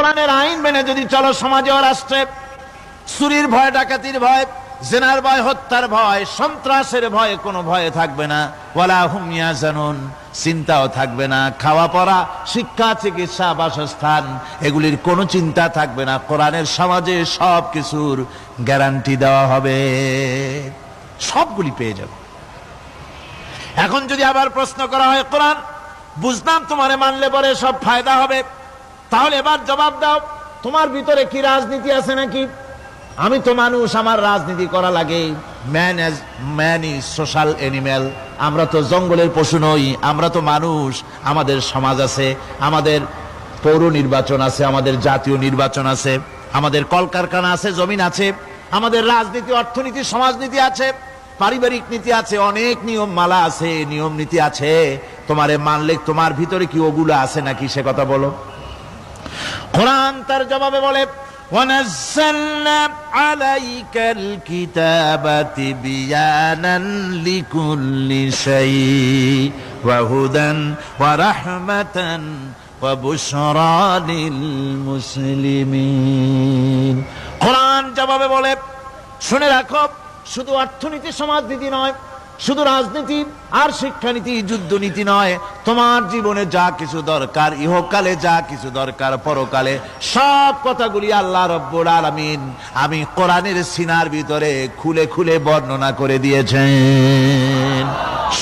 কোরআনের আইন মেনে যদি চলো সমাজে ও রাষ্ট্রে, চুরির ভয়, ডাকাতির ভয়, জেনার ভয়, হত্যার ভয়, সন্ত্রাসের ভয় কোনো ভয়ে থাকবে না। ওয়ালা হুম ইয়াহজানুন, চিন্তাও থাকবে না। খাওয়া পড়া, শিক্ষা, চিকিৎসা, বাসস্থান, এগুলির কোনো চিন্তা থাকবে না। কোরআনের সমাজে সব কিছুর গ্যারান্টি দেওয়া হবে, সবগুলি পেয়ে যাবে। এখন যদি আবার প্রশ্ন করা হয়, কোরআন বুঝলাম তোমারে মানলে পরে সব ফায়দা হবে, তাহলে এবার জবাব দাও, তোমার ভিতরে কি রাজনীতি আছে নাকি? আমি তো মানুষ, আমার রাজনীতি করা লাগে। Man is social animal. আমরা তো জঙ্গলের পশু নই, আমরা তো মানুষ। আমাদের সমাজ আছে, আমাদের পৌর নির্বাচন আছে, আমাদের জাতীয় নির্বাচন আছে, আমাদের কলকারখানা আছে, জমিন আছে, আমাদের রাজনীতি, অর্থনীতি, সমাজনীতি আছে, পারিবারিক নীতি আছে, অনেক নিয়ম মালা আছে, নিয়ম নীতি আছে। তোমারে মানলে তোমার ভিতরে কি ওগুলো আছে নাকি সে কথা বলো। কোরআন তার জবাবে বলে, وَنَزَّلْنَا عَلَيْكَ الْكِتَابَ تِبْيَانًا لِكُلِّ شَيْءٍ وَهُدًى وَرَحْمَةً وَبُشْرَى لِلْمُسْلِمِينَ। কোরআন জবাবে বলে, শুনে রাখো, শুধু অর্থনীতি সমাজনীতি নয়, শুধু রাজনীতি আর শিক্ষানীতি, যুদ্ধনীতি নয়, তোমার জীবনে যা কিছু দরকার, ইহকালে যা কিছু দরকার, পরকালে, সব কথাগুলি আল্লাহ রব্বুল আলামিন আমি কোরআনের সিনার ভিতরে খুলে খুলে বর্ণনা করে দিয়েছেন।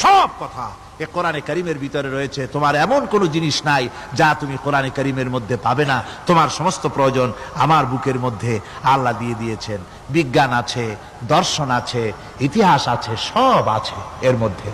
সব কথা এ কোরআনে কারীমের ভিতরে রয়েছে। তোমার এমন কোন জিনিস নাই যা তুমি কোরআনে কারীমের মধ্যে পাবে না। তোমার সমস্ত প্রয়োজন আমার বুকের মধ্যে আল্লাহ দিয়ে দিয়েছেন। বিজ্ঞান আছে, দর্শন আছে, ইতিহাস আছে, সব আছে এর মধ্যে।